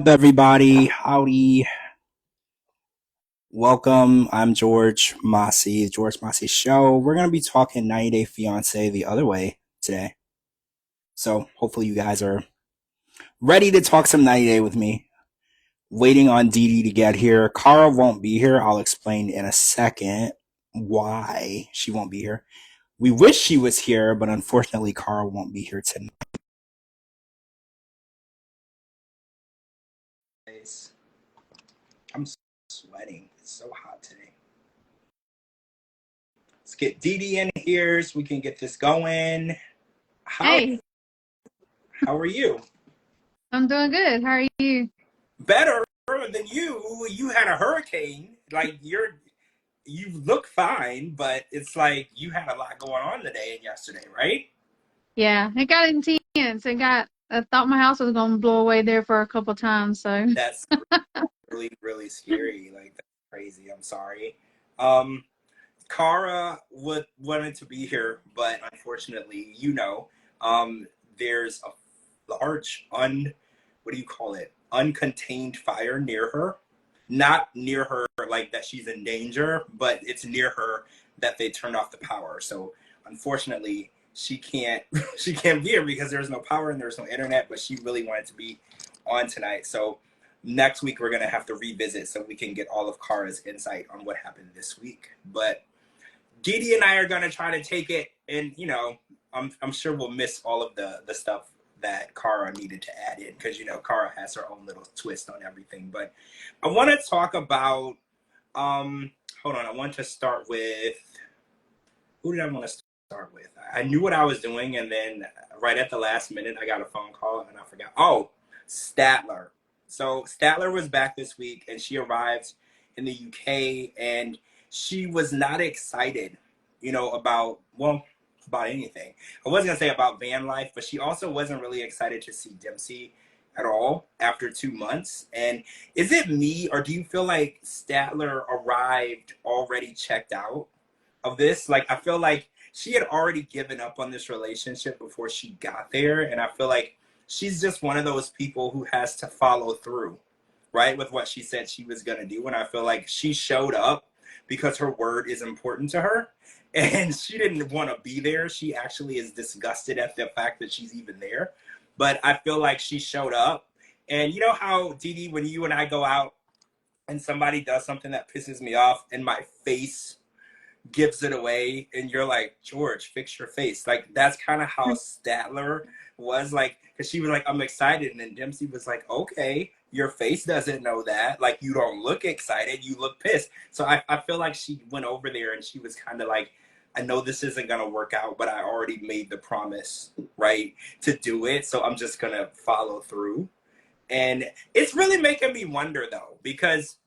up, everybody? Howdy. Welcome. I'm George Mossey, George Mossey Show. We're going to be talking 90 Day Fiance the other way today. So hopefully you guys are ready to talk some 90 Day with me. Waiting on Dee Dee to get here. Cara won't be here. I'll explain in a second why she won't be here. We wish she was here, but unfortunately, Cara won't be here tonight. I'm sweating. It's so hot today. Let's get Dee Dee in here so we can get this going. Hey, How are you? I'm doing good. How are you? Better than you. You had a hurricane. Like you look fine, but it's like you had a lot going on today and yesterday, right? Yeah, it got intense. I thought my house was going to blow away there for a couple times. So, That's really, really scary. Like that's crazy. I'm sorry. Um, Cara wanted to be here, but unfortunately, um, there's a large what do you call it? Uncontained fire near her. Not near her like that she's in danger, but it's near her that they turned off the power. So unfortunately, she can't she can't be here because there's no power and there's no internet. But she really wanted to be on tonight. So next week we're gonna have to revisit so we can get all of Cara's insight on what happened this week. But Dee Dee and I are gonna try to take it, and I'm sure we'll miss all of the stuff that Cara needed to add in because Cara has her own little twist on everything. But I want to talk about. Hold on, I want to start with who did I want to start with? I knew what I was doing, and then right at the last minute, I got a phone call and I forgot. Oh, Statler. So Statler was back this week, and she arrived in the UK, and she was not excited, about anything. I wasn't gonna say about van life, but she also wasn't really excited to see Dempsey at all after 2 months. And is it me, or do you feel like Statler arrived already checked out of this? Like, I feel like she had already given up on this relationship before she got there, and I feel like she's just one of those people who has to follow through, right, with what she said she was going to do. And I feel like she showed up because her word is important to her, and she didn't want to be there. She actually is disgusted at the fact that she's even there, but I feel like she showed up. And you know how, Dee Dee, when you and I go out and somebody does something that pisses me off and my face gives it away, and you're like, George, fix your face. Like, that's kind of how Statler was, like, because she was like, I'm excited, and then Dempsey was like, okay, your face doesn't know that. Like, you don't look excited, you look pissed. So I feel like she went over there and she was kind of like, I know this isn't gonna work out, but I already made the promise, right, to do it, so I'm just gonna follow through. And it's really making me wonder though, because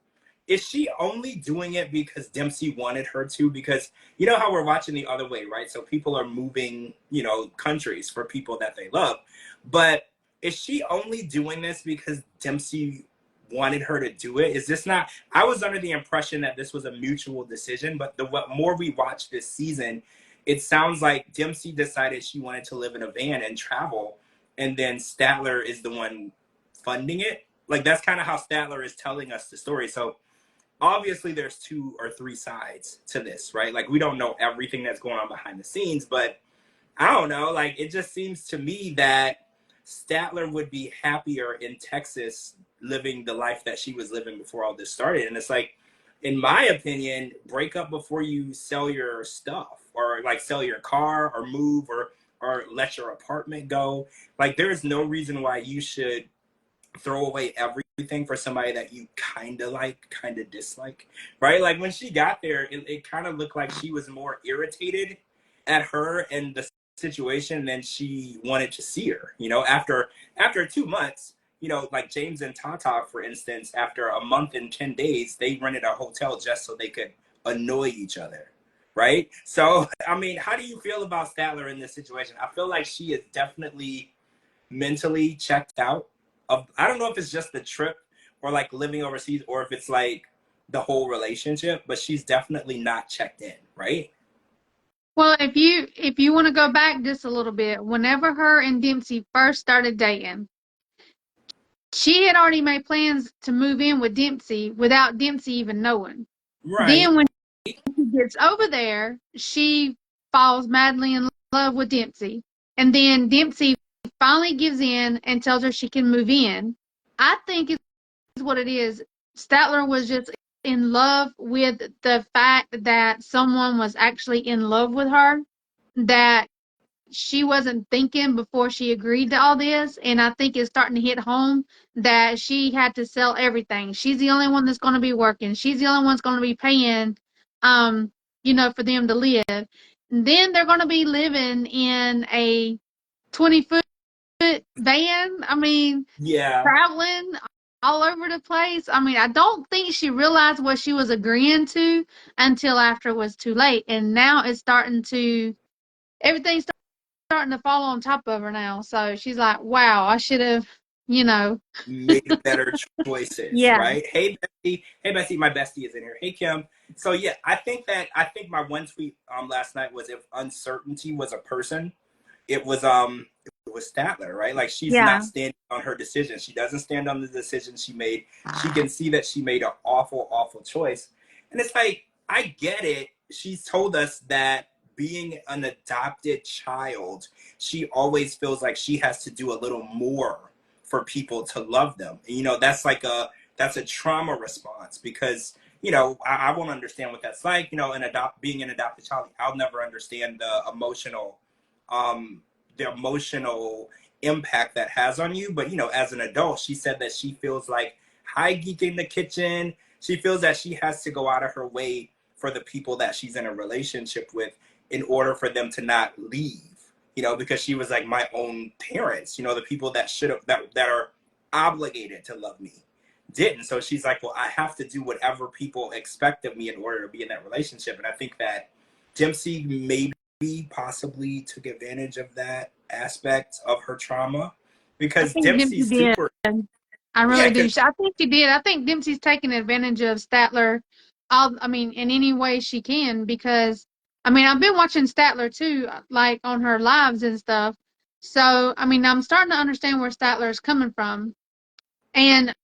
is she only doing it because Dempsey wanted her to? Because you know how we're watching the other way, right? So people are moving, countries for people that they love. But is she only doing this because Dempsey wanted her to do it? Is this not? I was under the impression that this was a mutual decision, but the what more we watch this season, it sounds like Dempsey decided she wanted to live in a van and travel, and then Statler is the one funding it. Like that's kind of how Statler is telling us the story. So obviously there's two or three sides to this, right? Like we don't know everything that's going on behind the scenes, but I don't know. Like it just seems to me that Statler would be happier in Texas living the life that she was living before all this started. And it's like, in my opinion, break up before you sell your stuff or like sell your car or move or let your apartment go. Like there's no reason why you should throw away everything for somebody that you kind of like, kind of dislike, right? Like when she got there, it kind of looked like she was more irritated at her and the situation than she wanted to see her. After 2 months, like James and Tata, for instance, after a month and 10 days, they rented a hotel just so they could annoy each other. Right. So, I mean, how do you feel about Statler in this situation? I feel like she is definitely mentally checked out of, I don't know if it's just the trip or like living overseas or if it's like the whole relationship, but she's definitely not checked in, right? Well, if you want to go back just a little bit, whenever her and Dempsey first started dating, she had already made plans to move in with Dempsey without Dempsey even knowing. Right. Then when she gets over there, she falls madly in love with Dempsey. And then Dempsey finally gives in and tells her she can move in. I think is what it is. Statler was just in love with the fact that someone was actually in love with her, that she wasn't thinking before she agreed to all this. And I think it's starting to hit home that she had to sell everything. She's the only one that's going to be working. She's the only one that's going to be paying, um, for them to live. And then they're going to be living in a 20-foot van. I mean, Yeah. traveling all over the place. I mean, I don't think she realized what she was agreeing to until after it was too late. And now it's starting to, everything's starting to fall on top of her now. So she's like, wow, I should have, you know. Made better choices, Yeah. right? Hey Bessie, hey Bessie, my bestie is in here. Hey Kim. So yeah, I think my one tweet last night was, if uncertainty was a person, it was Statler, right? Like, she's Yeah. not standing on her decision. She doesn't stand on the decision she made. She can see that she made an awful, awful choice. And it's like, I get it. She's told us that being an adopted child, she always feels like she has to do a little more for people to love them. And, that's like that's a trauma response, because I won't understand what that's like. Being an adopted child, I'll never understand um, the emotional impact that has on you. But as an adult, she said that she feels like high geek in the kitchen. She feels that she has to go out of her way for the people that she's in a relationship with, in order for them to not leave. Because she was like, my own parents, the people that should have, that are obligated to love me, didn't. So she's like, well, I have to do whatever people expect of me in order to be in that relationship. And I think that Dempsey maybe possibly took advantage of that aspect of her trauma, I because think Dempsey Dempsey's did. super. I Yeah, really do. because I think she did. I think Dempsey's taking advantage of Statler, I mean, in any way she can, because, I mean, I've been watching Statler too, like on her lives and stuff. So, I mean, I'm starting to understand where Statler is coming from. And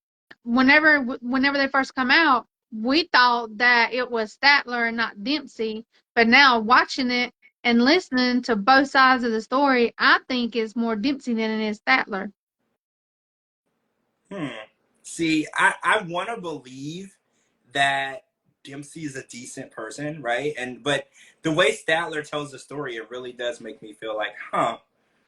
whenever they first come out, we thought that it was Statler and not Dempsey. But now watching it and listening to both sides of the story, I think it's more Dempsey than it is Statler. hmm. See, I want to believe that Dempsey is a decent person, right? But the way Statler tells the story, it really does make me feel like, huh,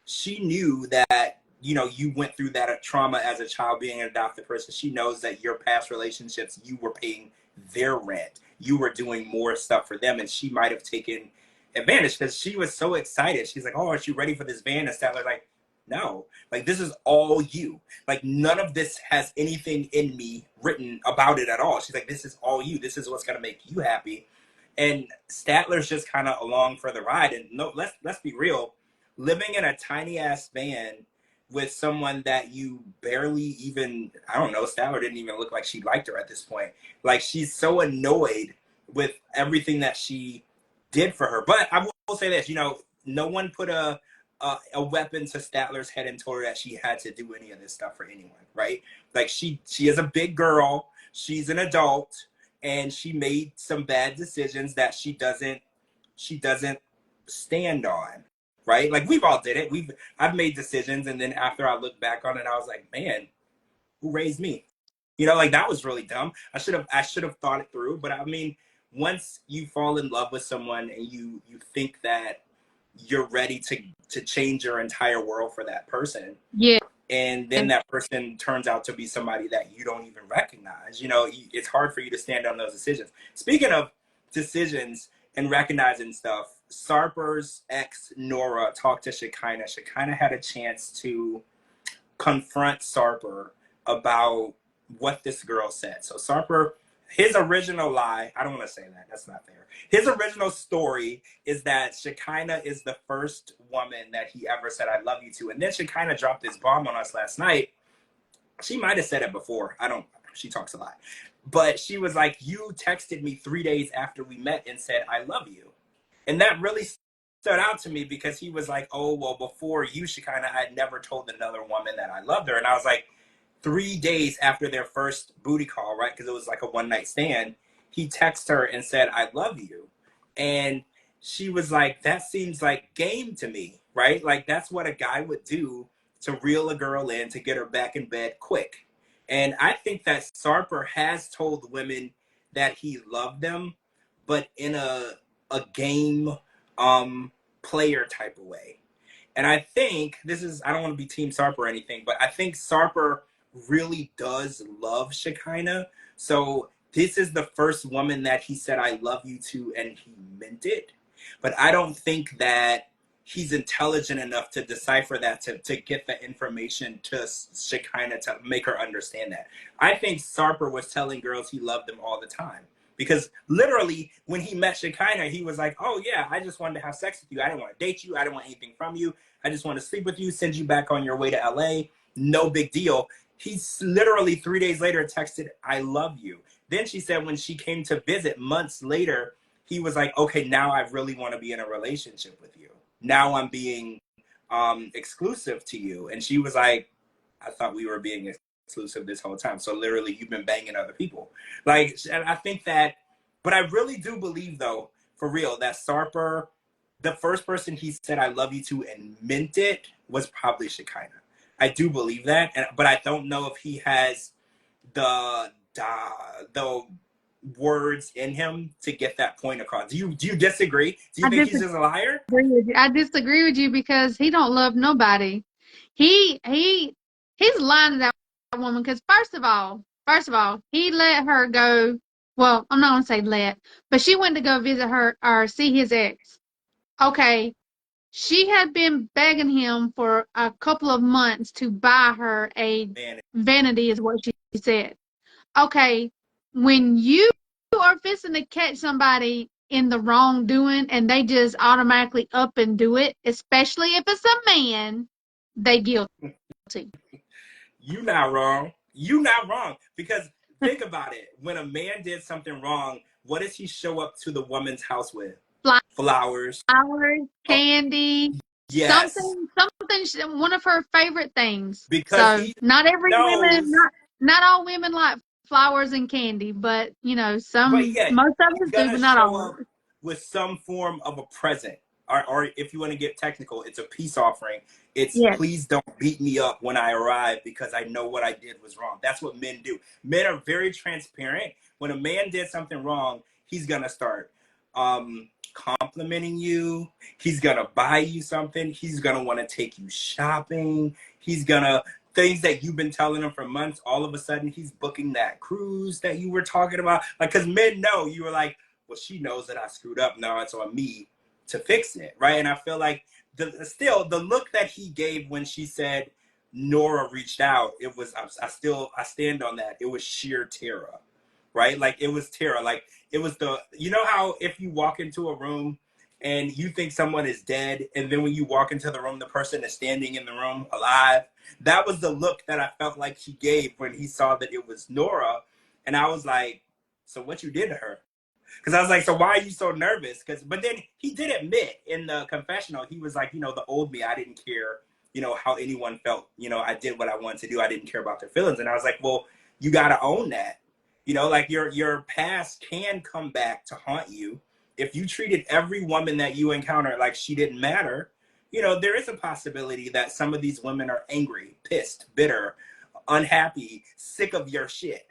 she knew that you went through that trauma as a child, being an adopted person. She knows that your past relationships, you were paying their rent, you were doing more stuff for them, and she might have taken advantage, because she was so excited. She's like, oh, are you ready for this van? And Statler like, no, like, this is all you. Like, none of this has anything in me written about it at all. She's like, this is all you. This is what's gonna make you happy. And Statler's just kind of along for the ride. And no, let's be real. Living in a tiny ass van with someone that you barely even, I don't know, Statler didn't even look like she liked her at this point. Like, she's so annoyed with everything that she did for her. But I will say this, no one put a weapon to Statler's head and told her that she had to do any of this stuff for anyone, right? Like, she is a big girl, she's an adult, and she made some bad decisions that she doesn't stand on, right? Like, we've all did it. I've made decisions, and then after I look back on it, I was like, man, who raised me? Like, that was really dumb. I should have thought it through. But I mean, once you fall in love with someone and you think that you're ready to change your entire world for that person, Yeah. and then that person turns out to be somebody that you don't even recognize, it's hard for you to stand on those decisions. Speaking of decisions and recognizing stuff, Sarper's ex Nora talked to Shekinah. Shekinah had a chance to confront Sarper about what this girl said. So Sarper, his original lie, I don't want to say that, that's not fair. His original story is that Shekinah is the first woman that he ever said I love you to. And then Shekinah dropped this bomb on us last night. She might have said it before. She talks a lot. But she was like, you texted me 3 days after we met and said I love you. And that really stood out to me, because he was like, oh, well, before you, Shekinah, I had never told another woman that I loved her. And I was like, 3 days after their first booty call, right? Because it was like a one night stand, he texted her and said, I love you. And she was like, that seems like game to me, right? Like that's what a guy would do to reel a girl in to get her back in bed quick. And I think that Sarper has told women that he loved them, but in a game player type of way. And I think this is, I don't want to be Team Sarper or anything, but I think Sarper really does love Shekinah. So this is the first woman that he said, I love you to, and he meant it. But I don't think that he's intelligent enough to decipher that, to get the information to Shekinah to make her understand that. I think Sarper was telling girls he loved them all the time. Because literally, when he met Shekinah, he was like, oh yeah, I just wanted to have sex with you. I didn't want to date you. I didn't want anything from you. I just want to sleep with you, send you back on your way to LA. No big deal. He's literally 3 days later texted, I love you. Then she said when she came to visit months later, he was like, okay, now I really want to be in a relationship with you. Now I'm being exclusive to you. And she was like, I thought we were being exclusive this whole time. So literally you've been banging other people. Like, and I think that, but I really do believe though, for real, that Sarper, the first person he said I love you to and meant it was probably Shekinah. I do believe that, but I don't know if he has the words in him to get that point across. Do you disagree? Do you I think he's just a liar? disagree with you. I disagree with you because he don't love nobody. He's lying to that woman because first of all, he let her go. Well, I'm not gonna say let, but she went to go visit her or see his ex. Okay, she had been begging him for a couple of months to buy her a Man, vanity, is what she said. Okay, when you are fixing to catch somebody in the wrongdoing and they just automatically up and do it, especially if it's a man, they guilty. you not wrong. You not wrong. Because think about it. When a man did something wrong, what does he show up to the woman's house with? Flowers. Flowers, Oh, candy, yes. one of her favorite things. Because So he not every women, knows, not all women like flowers and candy, but but yeah, most of he's us do, gonna but not show all of up us. with some form of a present. Or if you want to get technical, it's a peace offering. It's Yes. please don't beat me up when I arrive because I know what I did was wrong. That's what men do. Men are very transparent. When a man did something wrong, he's gonna start complimenting you. He's gonna buy you something. He's gonna want to take you shopping. He's gonna things that you've been telling him for months. All of a sudden, he's booking that cruise that you were talking about. Like, because men know you were like, well, she knows that I screwed up. Now it's on me to fix it, right? And I feel like the look that he gave when she said Nora reached out, it was I stand on that. It was sheer terror, right? Like it was terror. Like it was you know how if you walk into a room and you think someone is dead, and then when you walk into the room, the person is standing in the room alive. That was the look that I felt like he gave when he saw that it was Nora, and I was like, so what you did to her? Because I was like, so why are you so nervous? But then he did admit in the confessional, he was like, the old me, I didn't care, how anyone felt. I did what I wanted to do. I didn't care about their feelings. And I was like, well, you got to own that. Like your past can come back to haunt you. If you treated every woman that you encounter like she didn't matter, there is a possibility that some of these women are angry, pissed, bitter, unhappy, sick of your shit.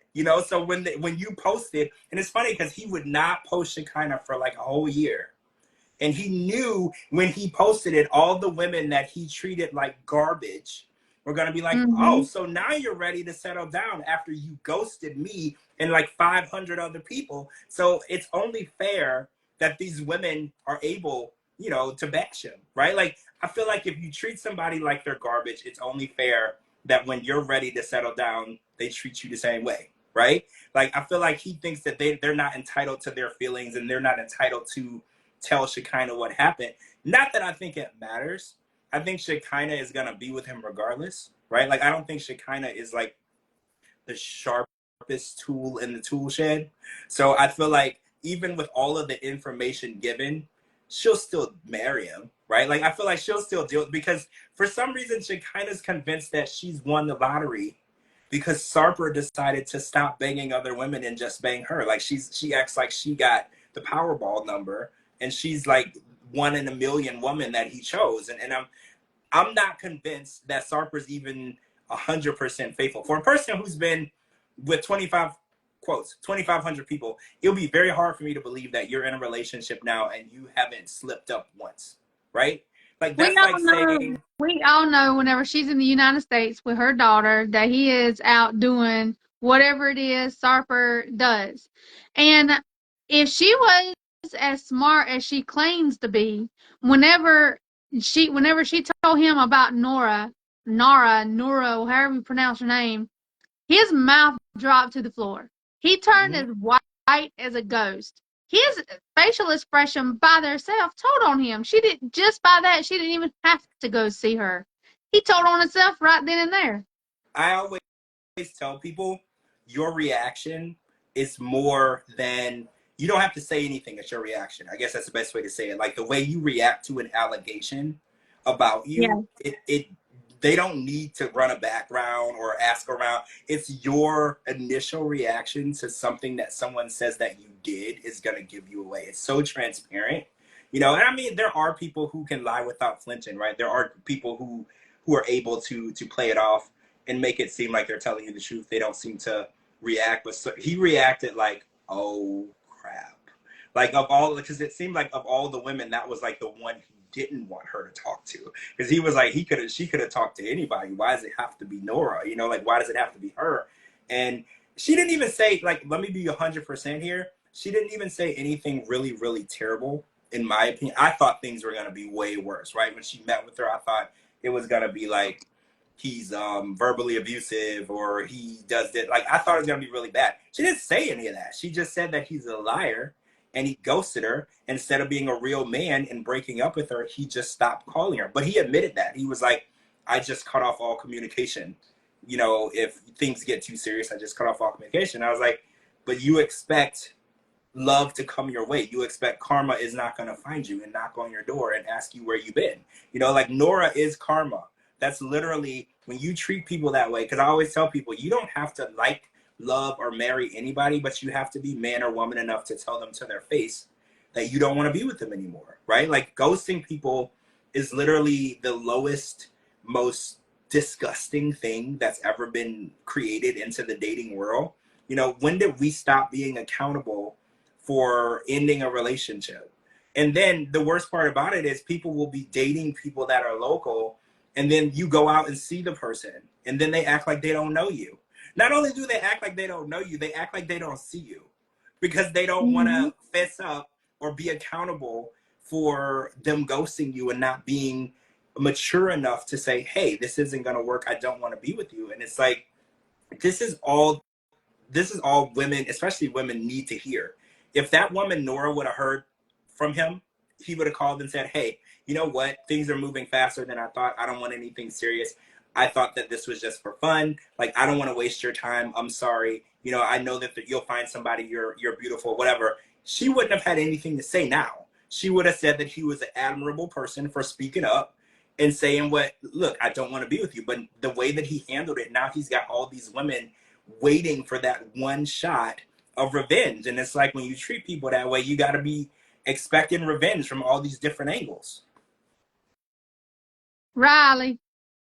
So when you posted, and it's funny because he would not post Shekinah for like a whole year. And he knew when he posted it, all the women that he treated like garbage were going to be like, oh, Mm-hmm. so now you're ready to settle down after you ghosted me and like 500 other people. So it's only fair that these women are able, to bash him, right? Like, I feel like if you treat somebody like they're garbage, it's only fair that when you're ready to settle down, they treat you the same way, right? Like, I feel like he thinks that they're not entitled to their feelings and they're not entitled to tell Shekinah what happened. Not that I think it matters. I think Shekinah is going to be with him regardless, right? Like, I don't think Shekinah is like the sharpest tool in the tool shed. So I feel like even with all of the information given, she'll still marry him, right? Like, I feel like she'll still do it because for some reason, Shekinah's convinced that she's won the lottery because Sarper decided to stop banging other women and just bang her. Like she acts like she got the Powerball number, and she's like one in a million woman that he chose. And I'm not convinced that Sarper's even 100% faithful. For a person who's been with 25 quotes 2,500 people, it'll be very hard for me to believe that you're in a relationship now and you haven't slipped up once, right? Like We that's like all know, saying, we all know whenever she's in the United States with her daughter that he is out doing whatever it is Sarper does. And if she was as smart as she claims to be, whenever she told him about Nora, however you pronounce her name, his mouth dropped to the floor. He turned mhm. as white as a ghost. His facial expression by herself told on him. She didn't just by that, she didn't even have to go see her. He told on himself right then and there. I always tell people your reaction is more than, you don't have to say anything. It's your reaction. I guess that's the best way to say it. Like the way you react to an allegation about Yeah. you, it they don't need to run a background or ask around. It's your initial reaction to something that someone says that you did is going to give you away. It's so transparent, you know. And I mean, there are people who can lie without flinching, right? There are people who are able to play it off and make it seem like they're telling you the truth. They don't seem to react, but so, he reacted like, oh crap. Like of all, because it seemed like of all the women, that was like the one he didn't want her to talk to, because he was like, she could have talked to anybody. Why does it have to be Nora? You know, like why does it have to be her? And she didn't even say, like, let me be 100% here. She didn't even say anything really, really terrible. In my opinion, I thought things were gonna be way worse. Right when she met with her, I thought it was gonna be like he's verbally abusive or he does it. Like I thought it was gonna be really bad. She didn't say any of that. She just said that he's a liar and he ghosted her. Instead of being a real man and breaking up with her, he just stopped calling her. But he admitted that. He was like, I just cut off all communication. You know, if things get too serious, I just cut off all communication. I was like, but you expect love to come your way. You expect karma is not going to find you and knock on your door and ask you where you've been. You know, like Nora is karma. That's literally when you treat people that way. Because I always tell people, you don't have to like, love, or marry anybody, but you have to be man or woman enough to tell them to their face that you don't want to be with them anymore, right? Like ghosting people is literally the lowest, most disgusting thing that's ever been created into the dating world. You know, when did we stop being accountable for ending a relationship? And then the worst part about it is people will be dating people that are local, and then you go out and see the person, and then they act like they don't know you. Not only do they act like they don't know you, they act like they don't see you because they don't want Mm-hmm. to fess up or be accountable for them ghosting you and not being mature enough to say, hey, this isn't going to work. I don't want to be with you. And it's like, this is all this is all women, especially women, need to hear. If that woman Nora would have heard from him, he would have called and said, hey, you know what? Things are moving faster than I thought. I don't want anything serious. I thought that this was just for fun. Like, I don't want to waste your time. I'm sorry. You know, I know that you'll find somebody. You're beautiful, whatever. She wouldn't have had anything to say now. She would have said that he was an admirable person for speaking up and saying what, look, I don't want to be with you. But the way that he handled it, now he's got all these women waiting for that one shot of revenge. And it's like when you treat people that way, you got to be expecting revenge from all these different angles. Riley,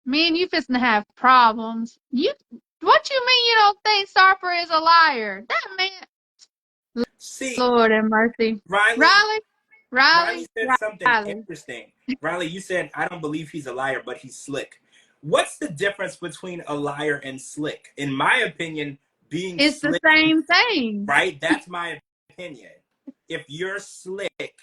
me and you fixing to have problems. What you mean you don't think Sarper is a liar? That man, See, Lord have mercy. Riley, Riley, Riley Riley, said something Riley. interesting. Riley, you said, I don't believe he's a liar, but he's slick. What's the difference between a liar and slick? In my opinion, being It's the slick, same thing. right? That's my opinion. If you're slick,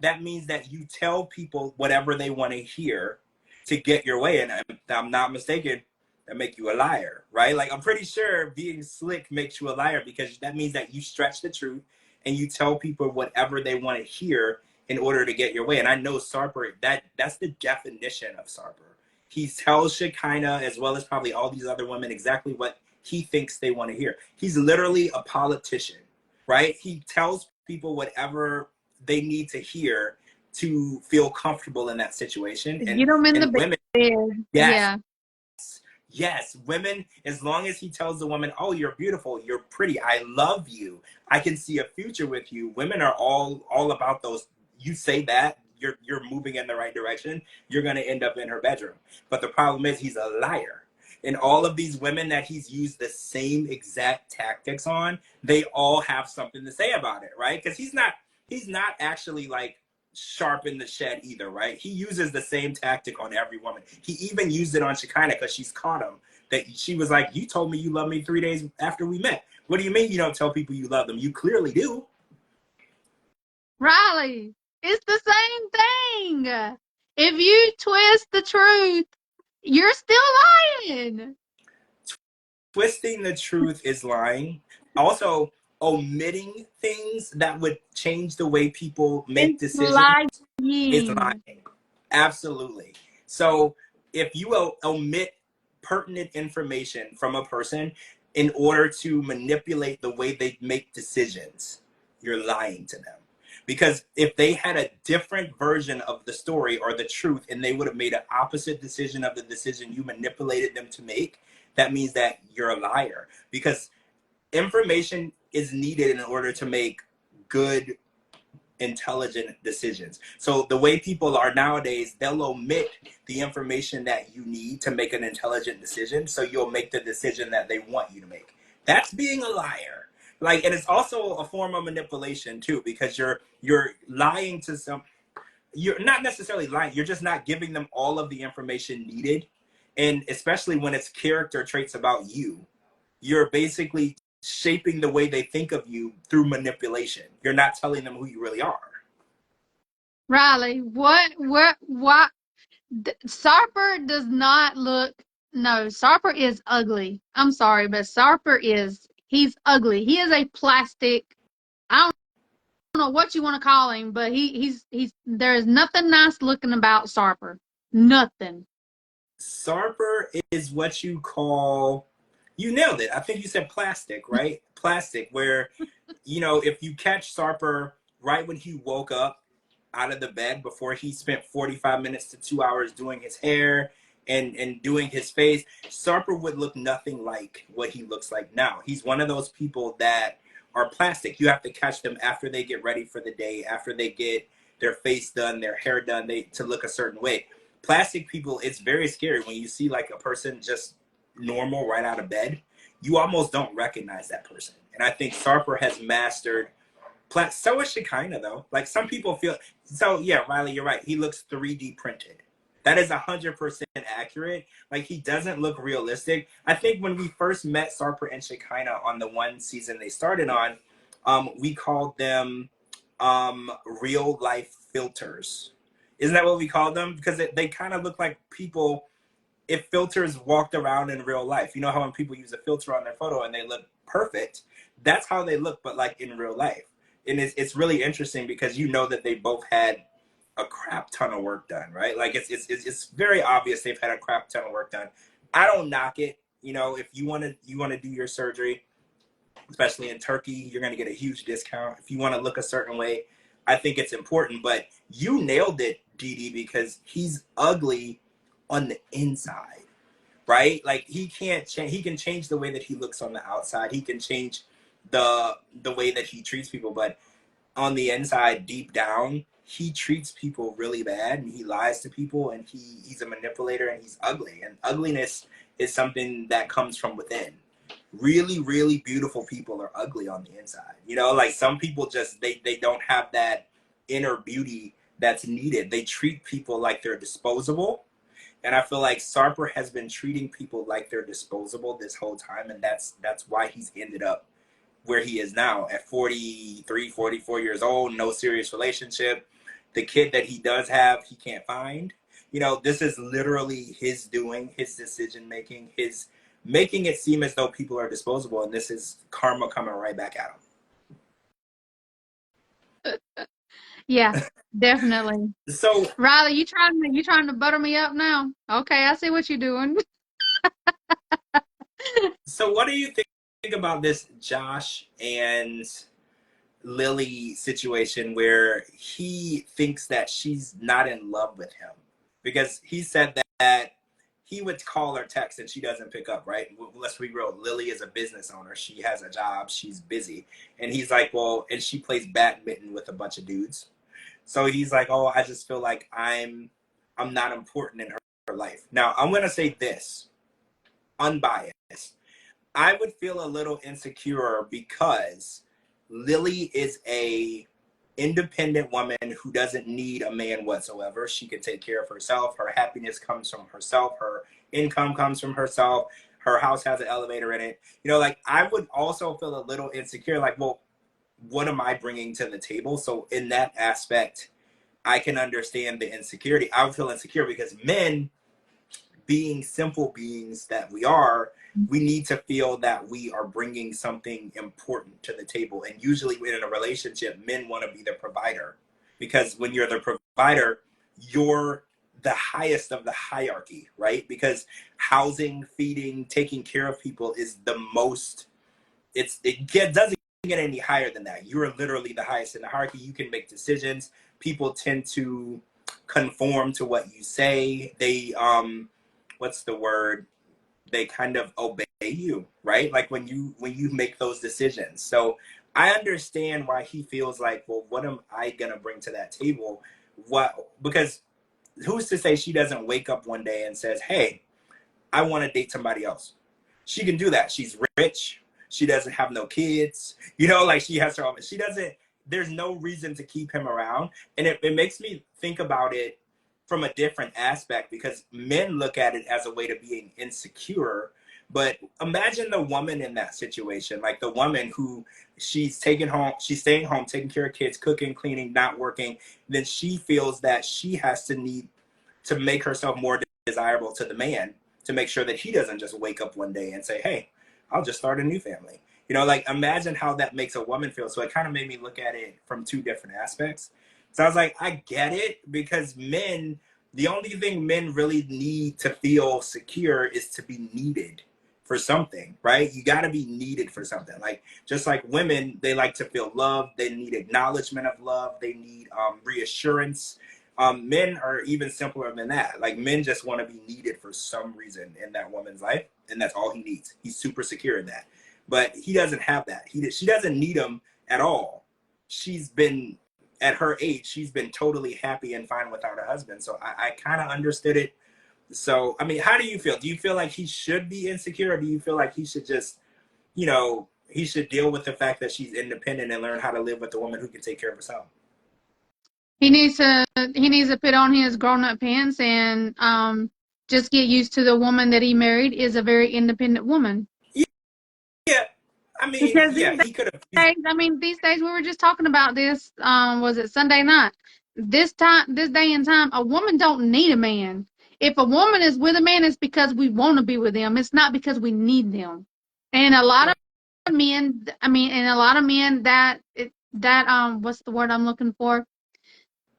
that means that you tell people whatever they want to hear to get your way. And I'm not mistaken, that make you a liar, right? Like I'm pretty sure being slick makes you a liar because that means that you stretch the truth and you tell people whatever they want to hear in order to get your way. And I know Sarper, that's the definition of Sarper. He tells Shekinah, as well as probably all these other women, exactly what he thinks they want to hear. He's literally a politician, right? He tells people whatever they need to hear to feel comfortable in that situation. Get them in the And women, bed. yes, Yeah. Yes, women, as long as he tells the woman, oh, you're beautiful, you're pretty, I love you, I can see a future with you. Women are all about those. You say that, you're moving in the right direction, you're gonna end up in her bedroom. But the problem is he's a liar. And all of these women that he's used the same exact tactics on, they all have something to say about it, right? Because he's not actually like sharp in the shed either, right? He uses the same tactic on every woman. He even used it on Shekinah because she's caught him. That she was like, you told me you love me 3 days after we met. What do you mean you don't tell people you love them? You clearly do. Riley, it's the same thing. If you twist the truth, you're still lying. Twisting the truth is lying. Also, omitting things that would change the way people make It's decisions is lying. lying. Absolutely. So if you omit pertinent information from a person in order to manipulate the way they make decisions, you're lying to them. Because if they had a different version of the story or the truth and they would have made an opposite decision of the decision you manipulated them to make, that means that you're a liar. Because information is needed in order to make good intelligent decisions. So the way people are nowadays, they'll omit the information that you need to make an intelligent decision, so you'll make the decision that they want you to make. That's being a liar. Like, and it's also a form of manipulation too, because you're lying to some. You're not necessarily lying. You're just not giving them all of the information needed, and especially when it's character traits about you, you're basically shaping the way they think of you through manipulation. You're not telling them who you really are. Riley, what? Sarper does not look. No, Sarper is ugly. I'm sorry, but he's ugly. He is a plastic. I don't know what you want to call him, but he's there is nothing nice looking about Sarper. Nothing. Sarper is what you call, you nailed it. I think you said plastic, right? Plastic, where, if you catch Sarper right when he woke up out of the bed before he spent 45 minutes to 2 hours doing his hair and doing his face, Sarper would look nothing like what he looks like now. He's one of those people that are plastic. You have to catch them after they get ready for the day, after they get their face done, their hair done, to look a certain way. Plastic people, it's very scary when you see like a person just normal right out of bed. You almost don't recognize that person. And I think Sarper has mastered. So is Shekinah though. Like some people feel. So yeah, Riley, you're right. He looks 3D printed. That is 100% accurate. Like he doesn't look realistic. I think when we first met Sarper and Shekinah on the one season they started on, we called them real life filters. Isn't that what we called them? Because they kind of look like people if filters walked around in real life. You know how when people use a filter on their photo and they look perfect, that's how they look, but like in real life. And it's really interesting because you know that they both had a crap ton of work done, right? Like it's very obvious they've had a crap ton of work done. I don't knock it. If you want to do your surgery, especially in Turkey, you're going to get a huge discount. If you want to look a certain way, I think it's important. But you nailed it, Dee Dee, because he's ugly on the inside, right? Like he can't change. He can change the way that he looks on the outside. He can change the way that he treats people, but on the inside, deep down, he treats people really bad and he lies to people and he's a manipulator and he's ugly. And ugliness is something that comes from within. Really, really beautiful people are ugly on the inside. Like some people just they don't have that inner beauty that's needed. They treat people like they're disposable. And I feel like Sarper has been treating people like they're disposable this whole time, and that's why he's ended up where he is now at 43, 44 years old, no serious relationship. The kid that he does have, he can't find. This is literally his doing, his decision making, his making it seem as though people are disposable, and this is karma coming right back at Yeah, definitely. him. So, Riley, you trying to butter me up now? Okay, I see what you're doing. so what do you think about this Josh and Lily situation where he thinks that she's not in love with him? Because he said that he would call or text and she doesn't pick up, right? Let's be real. Lily is a business owner. She has a job. She's busy. And he's like, well, and she plays badminton with a bunch of dudes. So he's like, oh, I just feel like I'm not important in her life. Now, I'm going to say this, unbiased. I would feel a little insecure because Lily is a independent woman who doesn't need a man whatsoever. She can take care of herself. Her happiness comes from herself. Her income comes from herself. Her house has an elevator in it. You know, like I would also feel a little insecure, like, well, what am I bringing to the table? So in that aspect, I can understand the insecurity. I would feel insecure because men, being simple beings that we are, we need to feel that we are bringing something important to the table. And usually in a relationship, men want to be the provider, because when you're the provider, you're the highest of the hierarchy, right? Because housing, feeding, taking care of people is the most, doesn't get any higher than that. You're literally the highest in the hierarchy. You can make decisions. People tend to conform to what you say. They what's the word, they kind of obey you, right? Like when you make those decisions. So I understand why he feels like, well, what am I gonna bring to that table? Because who's to say she doesn't wake up one day and says, hey, I want to date somebody else? She can do that. She's rich. She doesn't have no kids. You know, like she has her own. She doesn't, there's no reason to keep him around. And it makes me think about it from a different aspect, because men look at it as a way to being insecure. But imagine the woman in that situation, like the woman who she's staying home, taking care of kids, cooking, cleaning, not working. Then she feels that she has to need to make herself more desirable to the man, to make sure that he doesn't just wake up one day and say, hey, I'll just start a new family. You know, like imagine how that makes a woman feel. So it kind of made me look at it from two different aspects. So I was like, I get it, because men, the only thing men really need to feel secure is to be needed for something, right? You got to be needed for something. Like, just like women, they like to feel loved. They need acknowledgement of love. They need reassurance. Men are even simpler than that. Like, men just want to be needed for some reason in that woman's life, and that's all he needs. He's super secure in that. But he doesn't have that. She doesn't need him at all. She's been, at her age, she's been totally happy and fine without a husband. So I kind of understood it. So, I mean, how do you feel? Do you feel like he should be insecure, or do you feel like he should just, you know, he should deal with the fact that she's independent and learn how to live with a woman who can take care of herself? He needs to put on his grown up pants and just get used to the woman that he married is a very independent woman. Yeah. I mean, Because yeah, he could have. these days we were just talking about this. Was it Sunday night? This day and time, a woman don't need a man. If a woman is with a man, it's because we want to be with them. It's not because we need them. And a lot of men, that what's the word I'm looking for?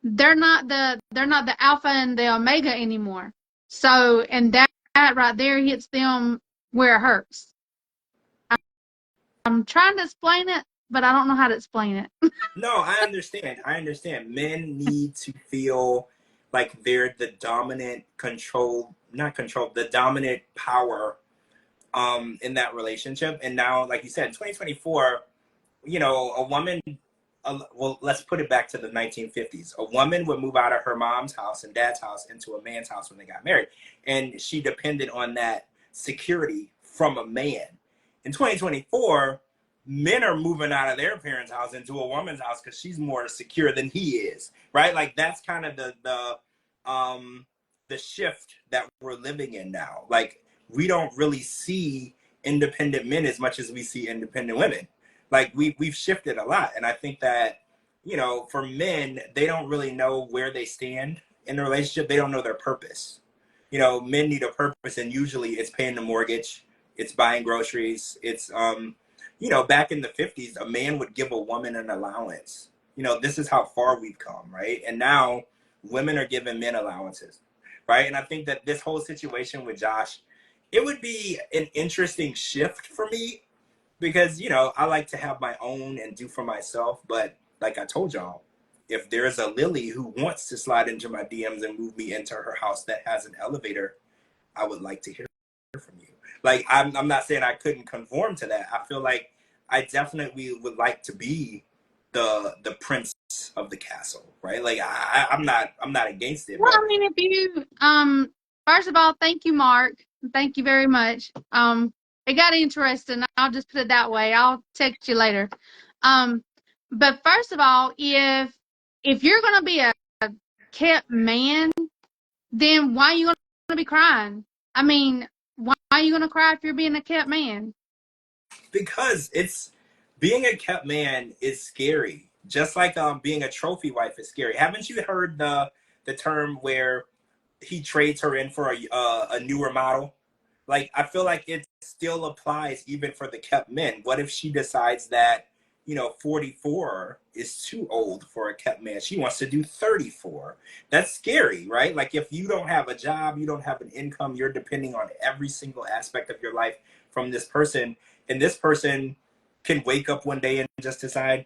They're not the alpha and the omega anymore. So, and that right there hits them where it hurts. I'm trying to explain it, but I don't know how to explain it. No, I understand. I understand. Men need to feel like they're the dominant the dominant power in that relationship. And now, like you said, 2024, you know, a woman, well, let's put it back to the 1950s. A woman would move out of her mom's house and dad's house into a man's house when they got married. And she depended on that security from a man. In 2024, men are moving out of their parents' house into a woman's house because she's more secure than he is, right? Like that's kind of the shift that we're living in now. Like we don't really see independent men as much as we see independent women. Like we've shifted a lot, and I think that, you know, for men, they don't really know where they stand in the relationship. They don't know their purpose. You know, men need a purpose, and usually it's paying the mortgage, it's buying groceries, it's you know, back in the 50s, a man would give a woman an allowance. You know, this is how far we've come, right? And now women are giving men allowances, right? And I think that this whole situation with Josh, it would be an interesting shift for me, because, you know, I like to have my own and do for myself. But like I told y'all, if there's a Lily who wants to slide into my DMs and move me into her house that has an elevator, I would like to hear from you. Like, I'm not saying I couldn't conform to that. I feel like I definitely would like to be the prince of the castle, right? Like, I'm not against it, Well, but I mean, if you, first of all, thank you, Mark. Thank you very much. It got interesting. I'll just put it that way. I'll text you later. Um, but first of all, if you're gonna be a kept man, then why are you gonna be crying? I mean, why are you gonna cry if you're being a kept man? because it's being a kept man is scary. Just like being a trophy wife is scary. Haven't you heard the term where he trades her in for a newer model? Like, I feel like it still applies even for the kept men. What if she decides that, 44 is too old for a kept man? She wants to do 34. That's scary, right? Like, if you don't have a job, you don't have an income, you're depending on every single aspect of your life from this person, and this person can wake up one day and just decide,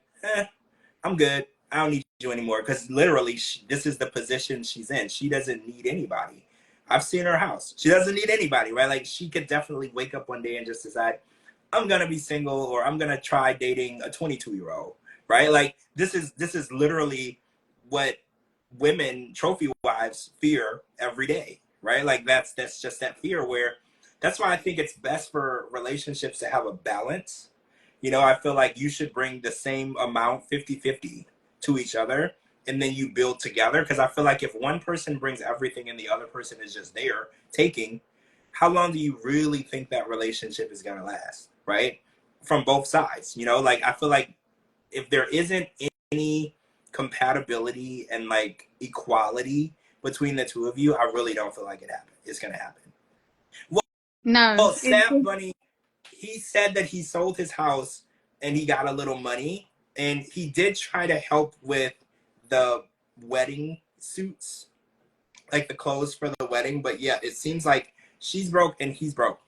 I'm good. I don't need you anymore. Because literally, this is the position she's in. She doesn't need anybody. I've seen her house. She doesn't need anybody, right? Like, she could definitely wake up one day and just decide, I'm gonna be single, or I'm gonna try dating a 22-year-old, right? Like, this is literally what women, trophy wives, fear every day, right? Like, that's just that fear. Where that's why I think it's best for relationships to have a balance. I feel like you should bring the same amount, 50-50, to each other, and then you build together. Because I feel like if one person brings everything and the other person is just there taking, how long do you really think that relationship is going to last, right? From both sides. Like, I feel like if there isn't any compatibility and like equality between the two of you, I really don't feel like it's going to happen. No, Well, Sam Bunny, he said that he sold his house and he got a little money, and he did try to help with the wedding suits, like the clothes for the wedding. But yeah, it seems like she's broke and he's broke.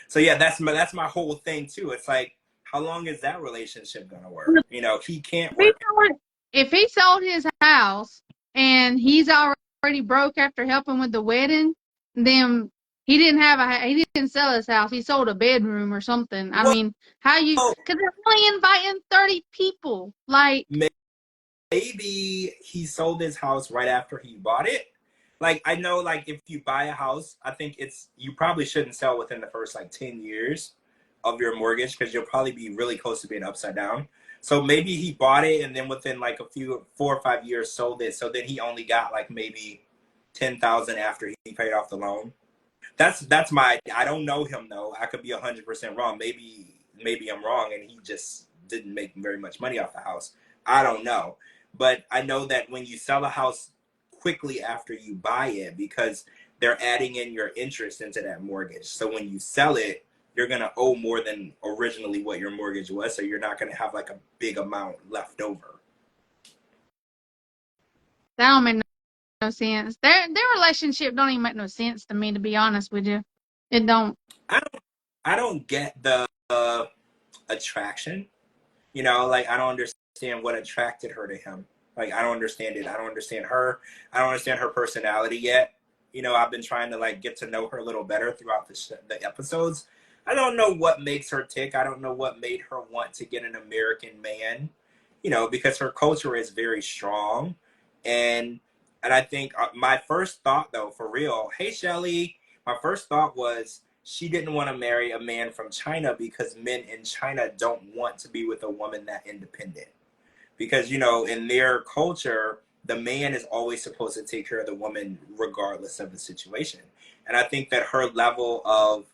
So yeah, that's my whole thing too. It's like, how long is that relationship gonna work? He can't work. if he sold his house and he's already broke after helping with the wedding, then he didn't sell his house. He sold a bedroom or something. I Well, mean, because they're only inviting 30 people. Like, maybe he sold his house right after he bought it. Like, I know, like, if you buy a house, I think you probably shouldn't sell within the first like 10 years of your mortgage, because you'll probably be really close to being upside down. So maybe he bought it and then within like a few 4 or 5 years sold it. So then he only got like maybe 10,000 after he paid off the loan. That's my. I don't know him though. I could be 100% wrong. Maybe I'm wrong, and he just didn't make very much money off the house. I don't know, but I know that when you sell a house quickly after you buy it, because they're adding in your interest into that mortgage. So when you sell it, you're gonna owe more than originally what your mortgage was. So you're not gonna have like a big amount left over. that don't make no sense. Their relationship don't even make no sense to me, to be honest with you. It don't. I don't. I don't get the attraction. Like, I don't understand what attracted her to him. Like, I don't understand it. I don't understand her. I don't understand her personality yet. I've been trying to like get to know her a little better throughout the episodes. I don't know what makes her tick. I don't know what made her want to get an American man. Because her culture is very strong, and I think my first thought, though, for real, hey Shelly, my first thought was she didn't want to marry a man from China because men in China don't want to be with a woman that independent. Because, in their culture, the man is always supposed to take care of the woman regardless of the situation. And I think that her level of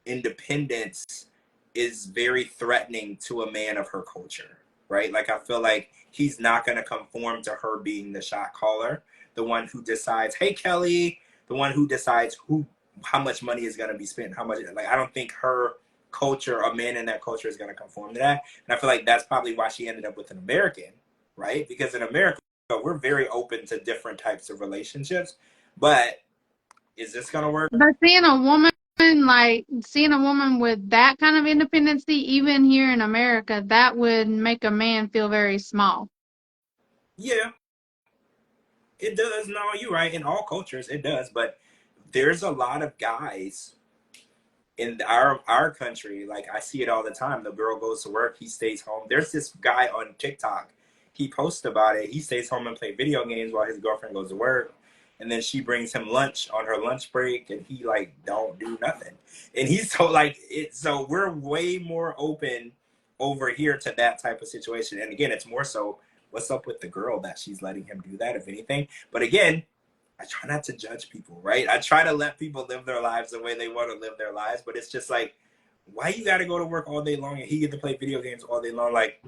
independence is very threatening to a man of her culture, right? Like, I feel like he's not going to conform to her being the shot caller, the one who decides, hey, Kelly, the one who decides how much money is going to be spent, how much. Like, I don't think her culture, a man in that culture, is going to conform to that. And I feel like that's probably why she ended up with an American, right? Because in America, we're very open to different types of relationships. But is this going to work? But seeing a woman with that kind of independency, even here in America, that would make a man feel very small. Yeah, it does. No, you're right. In all cultures, it does. But there's a lot of guys in our country, like I see it all the time. The girl goes to work, he stays home. There's this guy on TikTok. He posts about it. He stays home and play video games while his girlfriend goes to work, and then she brings him lunch on her lunch break, and he like don't do nothing. And he's so like it. So we're way more open over here to that type of situation. And again, it's more so what's up with the girl that she's letting him do that, if anything. But again, I try not to judge people, right? I try to let people live their lives the way they want to live their lives, but it's just like, why you got to go to work all day long and he get to play video games all day long? Like,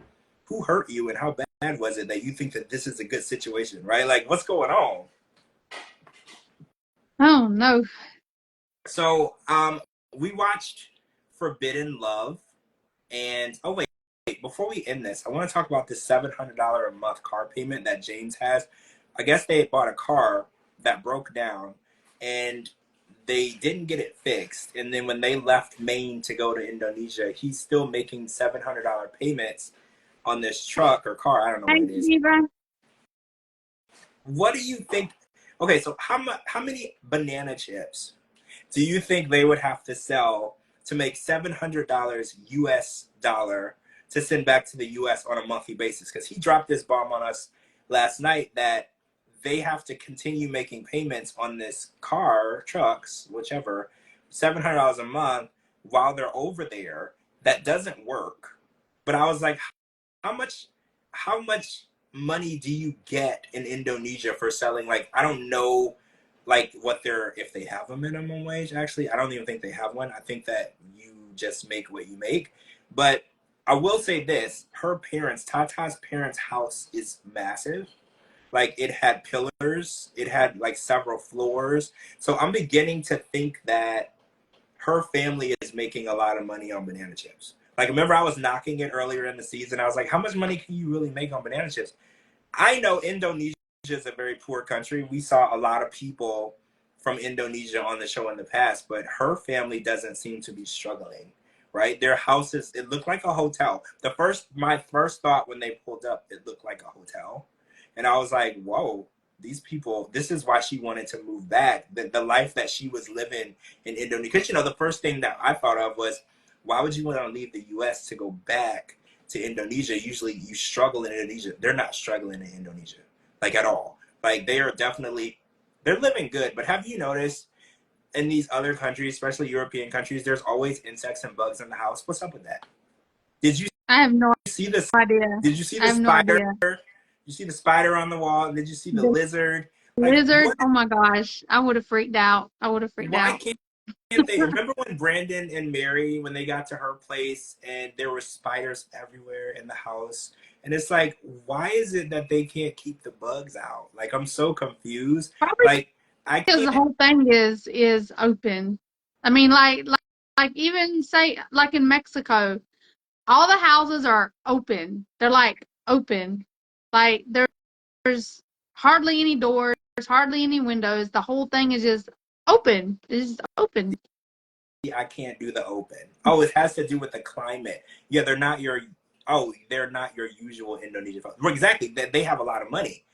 who hurt you and how bad was it that you think that this is a good situation, right? Like, what's going on? Oh no. So, we watched Forbidden Love, and oh wait, before we end this, I want to talk about this $700 a month car payment that James has. I guess they bought a car that broke down and they didn't get it fixed. And then when they left Maine to go to Indonesia, he's still making $700 payments on this truck or car. I don't know what it is. What do you think? Okay, so how many banana chips do you think they would have to sell to make $700 US dollar to send back to the US on a monthly basis? Because he dropped this bomb on us last night that they have to continue making payments on this car, trucks, whichever, $700 a month while they're over there. That doesn't work. But I was like, how much money do you get in Indonesia for selling? Like, I don't know, like what they're, if they have a minimum wage. Actually, I don't even think they have one. I think that you just make what you make. But I will say this: her parents, Tata's parents' house is massive. Like, it had pillars, it had like several floors. So I'm beginning to think that her family is making a lot of money on banana chips. Like, remember I was knocking it earlier in the season. I was like, how much money can you really make on banana chips? I know Indonesia is a very poor country. We saw a lot of people from Indonesia on the show in the past, but her family doesn't seem to be struggling, right? Their houses, it looked like a hotel. My first thought when they pulled up, it looked like a hotel. And I was like, whoa, these people, this is why she wanted to move back. The life that she was living in Indonesia. Because, you know, the first thing that I thought of was, why would you want to leave the U.S. to go back to Indonesia? Usually you struggle in Indonesia. They're not struggling in Indonesia, like, at all. Like, they are definitely, they're living good. But have you noticed in these other countries, especially European countries, there's always insects and bugs in the house? What's up with that? Did you I have no see this? idea. Did you see I the have no spider? idea. You see the spider on the wall? Did you see the The lizard? Like, lizard, what? oh my gosh. I would have freaked out. I would have freaked Why out. can't they? Remember when Brandon and Mary, when they got to her place and there were spiders everywhere in the house? And it's like, why is it that they can't keep the bugs out? Like, I'm so confused. Probably Like, I because the can't. whole thing is open. I mean, like even say like in Mexico, all the houses are open. They're like open. Like there's hardly any doors, hardly any windows. The whole thing is just open. It's just open. I can't do the open. Oh, it has to do with the climate. Yeah, they're not your. Oh, they're not your usual Indonesian folks. Well, exactly. They have a lot of money,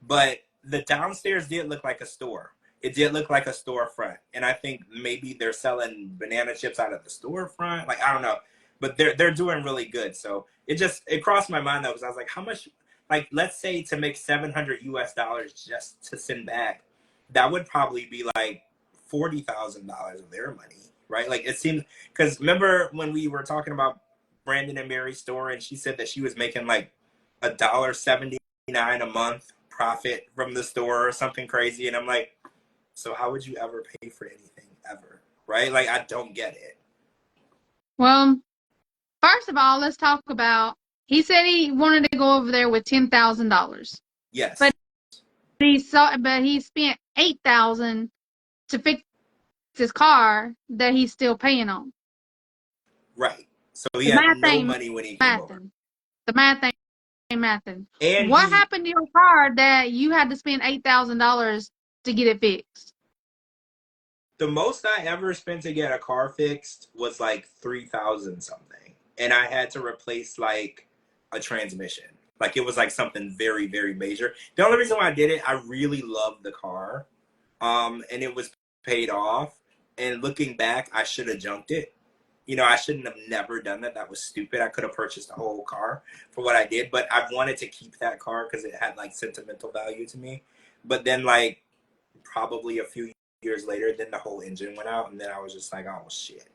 but the downstairs did look like a store. It did look like a storefront, and I think maybe they're selling banana chips out of the storefront. Like, I don't know, but they're doing really good. So it crossed my mind though, because I was like, how much? Like, let's say to make $700 US just to send back, that would probably be like $40,000 of their money, right? Like, it seems, because remember when we were talking about Brandon and Mary's store, and she said that she was making like $1.79 a month profit from the store or something crazy, and I'm like, so how would you ever pay for anything ever, right? Like, I don't get it. Well, first of all, let's talk about. He said he wanted to go over there with $10,000, Yes, but he spent $8,000 to fix his car that he's still paying on. right. So he The had math no ain't money when he came over, mathing. The math ain't mathing. and What happened to your car that you had to spend $8,000 to get it fixed? the most I ever spent to get a car fixed was like 3,000 something, and I had to replace like a transmission. Like, it was like something very, very major. The only reason why I did it, I really loved the car, and it was paid off. And looking back, I should have junked it. You know, I shouldn't have never done that. That was stupid. I could have purchased a whole car for what I did, but I wanted to keep that car because it had like sentimental value to me. But then, like, probably a few years later, then the whole engine went out, and then I was just like, oh shit.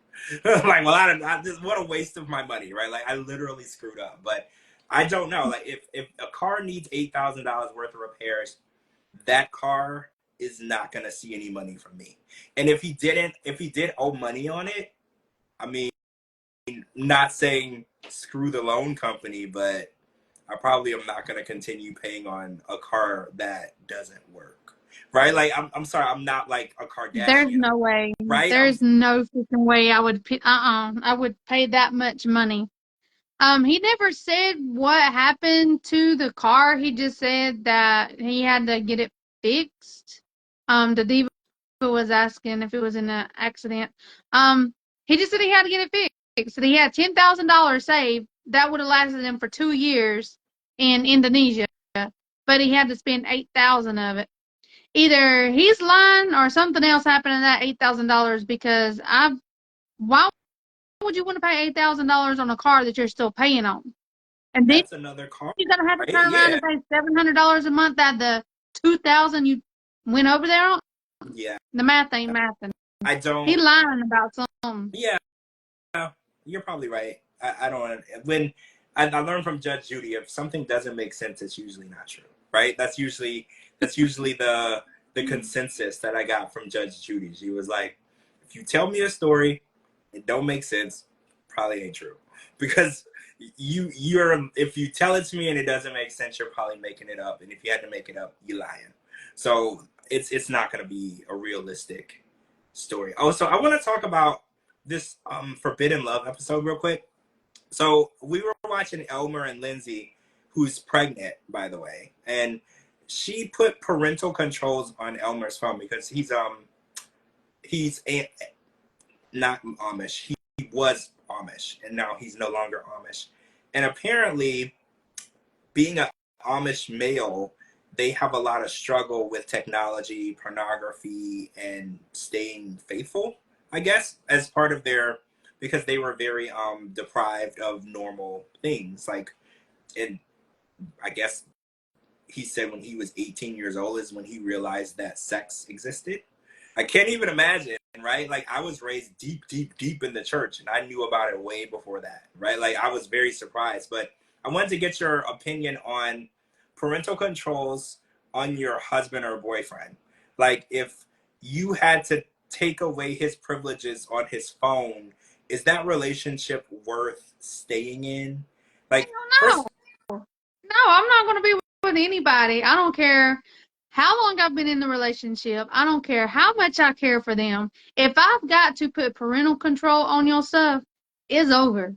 Like, well, I just, what a waste of my money, right? Like, I literally screwed up. But I don't know. Like, if a car needs $8,000 worth of repairs, that car is not gonna see any money from me. And if he did owe money on it, I mean, not saying screw the loan company, but I probably am not gonna continue paying on a car that doesn't work. Right? Like, I'm sorry, I'm not like a There's Kardashian, no way. right? There's no freaking way I would I would pay that much money. He never said what happened to the car. He just said that he had to get it fixed. The diva was asking if it was in an accident. He just said he had to get it fixed. So he had $10,000 saved. That would have lasted him for 2 years in Indonesia, but he had to spend 8,000 of it. Either he's lying or something else happened to that $8,000 because why would you want to pay $8,000 on a car that you're still paying on? And then That's another car, you're gonna have to right? turn around Yeah. and pay $700 a month out of the 2,000 you went over there on. Yeah. The math ain't mathing. I He don't. lying about something. Yeah, you're probably right. I don't. When I learned from Judge Judy, if something doesn't make sense, it's usually not true, right? That's usually the consensus that I got from Judge Judy. She was like, if you tell me a story, it don't make sense, probably ain't true, because you're if you tell it to me and it doesn't make sense, you're probably making it up, and if you had to make it up, you're lying. So it's not gonna be a realistic story. Oh, so I want to talk about this Forbidden Love episode real quick. So we were watching Elmer and Lindsay, who's pregnant, by the way, and she put parental controls on Elmer's phone because not Amish. He was Amish, and now he's no longer Amish. And apparently, being an Amish male, they have a lot of struggle with technology, pornography, and staying faithful, I guess, as part of their, because they were very deprived of normal things. Like, and I guess he said when he was 18 years old is when he realized that sex existed. I can't even imagine, right? Like, I was raised deep, deep, deep in the church, and I knew about it way before that, right? Like, I was very surprised. But I wanted to get your opinion on parental controls on your husband or boyfriend. Like, if you had to take away his privileges on his phone, is that relationship worth staying in? Like, No, no, I'm not gonna be with anybody. I don't care how long I've been in the relationship. I don't care how much I care for them. If I've got to put parental control on your stuff, it's over.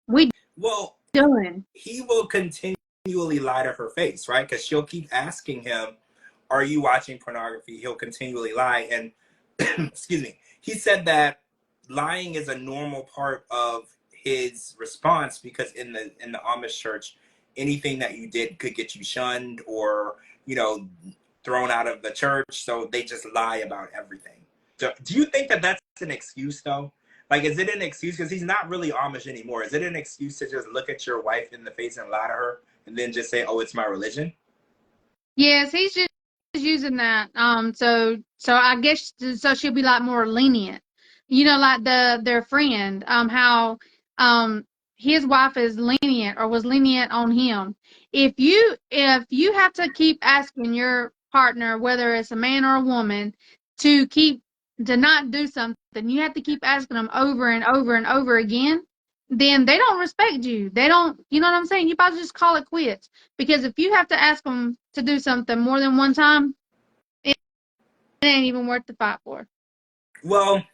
We well, done. he will continually lie to her face, right? Because she'll keep asking him, are you watching pornography? He'll continually lie. And excuse me, he said that lying is a normal part of his response because in the Amish church, anything that you did could get you shunned or, thrown out of the church. So they just lie about everything. Do you think that that's an excuse though? Like, is it an excuse? Because he's not really Amish anymore. Is it an excuse to just look at your wife in the face and lie to her and then just say, oh, it's my religion? Yes, he's just using that. So I guess so she'll be like more lenient. Like their friend, how his wife is lenient or was lenient on him. If you have to keep asking your partner, whether it's a man or a woman, to keep to not do something, you have to keep asking them over and over and over again, then they don't respect you. They don't, you know what I'm saying? You about to just call it quits. Because if you have to ask them to do something more than one time, it ain't even worth the fight for. Well,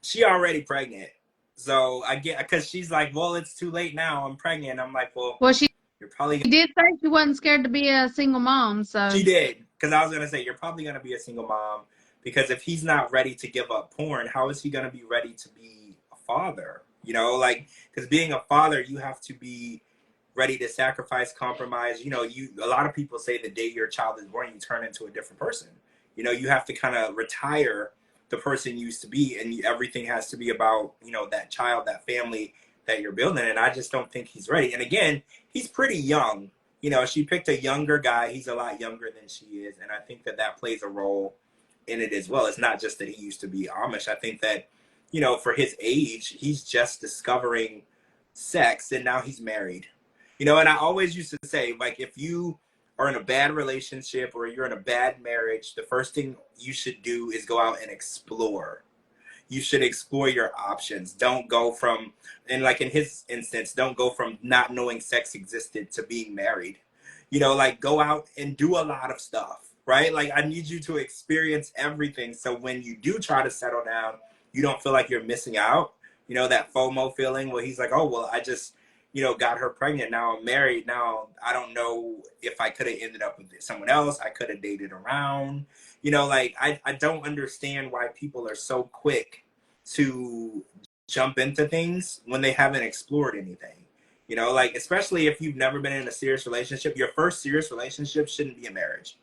she already pregnant. So I get, because she's like, well, it's too late now. I'm pregnant. I'm like, well, Well, she you're probably, did say she wasn't scared to be a single mom, so. she did. Because I was going to say, you're probably going to be a single mom. Because if he's not ready to give up porn, how is he going to be ready to be a father? Like, because being a father, you have to be ready to sacrifice, compromise. A lot of people say the day your child is born, you turn into a different person. You have to kind of retire the person you used to be, and everything has to be about, you know, that child, that family that you're building. And I just don't think he's ready. And again, he's pretty young. You know, she picked a younger guy. He's a lot younger than she is, and I think that that plays a role in it as well. It's not just that he used to be Amish. I think that, you know, for his age, he's just discovering sex, and now he's married. You know, and I always used to say, like, if you are in a bad relationship or you're in a bad marriage, the first thing you should do is go out and explore. You should explore your options. Don't go from, and like in his instance, don't go from not knowing sex existed to being married. You know, like go out and do a lot of stuff, right? Like I need you to experience everything. So when you do try to settle down, you don't feel like you're missing out. You know, that FOMO feeling where he's like, oh, well, I just, you know, got her pregnant. Now I'm married. Now I don't know if I could have ended up with someone else. I could have dated around. You know, like I don't understand why people are so quick to jump into things when they haven't explored anything. You know, like especially if you've never been in a serious relationship, your first serious relationship shouldn't be a marriage.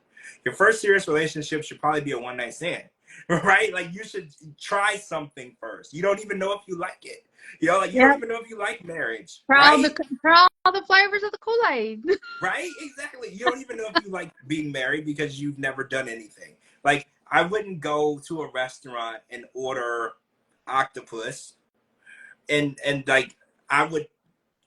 Your first serious relationship should probably be a one night stand, right? Like you should try something first. You don't even know if you like it. You know, like you don't Yep. even know if you like marriage, Try all right? the flavors of the Kool-Aid. Right? Exactly. You don't even know if you like being married because you've never done anything. Like, I wouldn't go to a restaurant and order octopus and like I would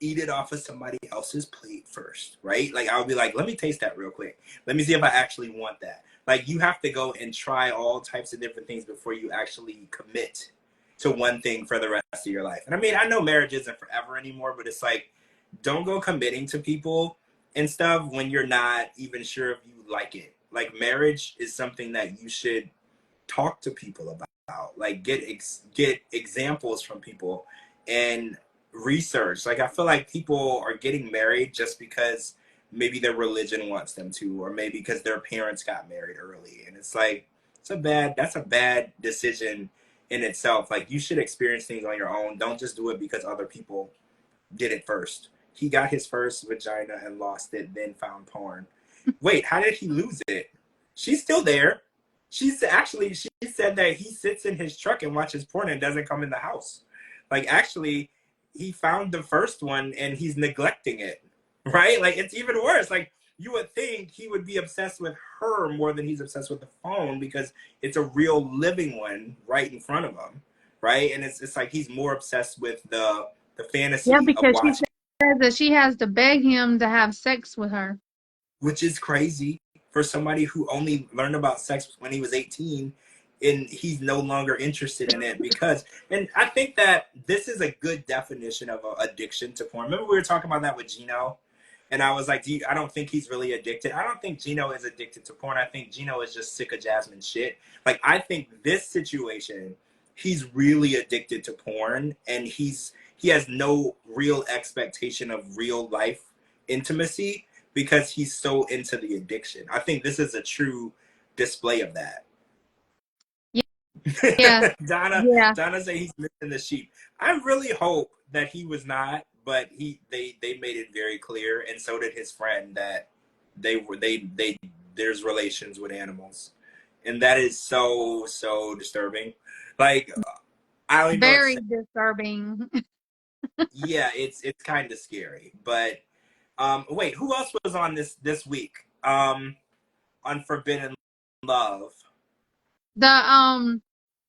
eat it off of somebody else's plate first, right? Like I would be like, let me taste that real quick. Let me see if I actually want that. Like you have to go and try all types of different things before you actually commit to one thing for the rest of your life. And I mean, I know marriage isn't forever anymore, but it's like don't go committing to people and stuff when you're not even sure if you like it. Like marriage is something that you should talk to people about. Like get examples from people and research. Like I feel like people are getting married just because maybe their religion wants them to, or maybe because their parents got married early. And it's like that's a bad decision in itself. Like you should experience things on your own. Don't just do it because other people did it first. He got his first vagina and lost it, then found porn. Wait, how did he lose it? She's still there. She's actually, she said that he sits in his truck and watches porn and doesn't come in the house. Like, actually, he found the first one and he's neglecting it, right? Like, it's even worse. Like, you would think he would be obsessed with her more than he's obsessed with the phone because it's a real living one right in front of him, right? And it's like he's more obsessed with the Yeah, fantasy of because she watching, says that she has to beg him to have sex with her. which is crazy for somebody who only learned about sex when he was 18 and he's no longer interested in it because, and I think that this is a good definition of addiction to porn. Remember we were talking about that with Gino, and I was like, I don't think he's really addicted. I don't think Gino is addicted to porn. I think Gino is just sick of Jasmine's shit. Like I think this situation, he's really addicted to porn, and he has no real expectation of real life intimacy because he's so into the addiction. I think this is a true display of that. Yeah, Donna yeah. Donna say he's missing the sheep. I really hope that he was not, but they made it very clear, and so did his friend, that they there's relations with animals, and that is so disturbing. Like I don't even know what to Very say. disturbing. Yeah, it's kind of scary. But wait, who else was on this week? On Forbidden Love.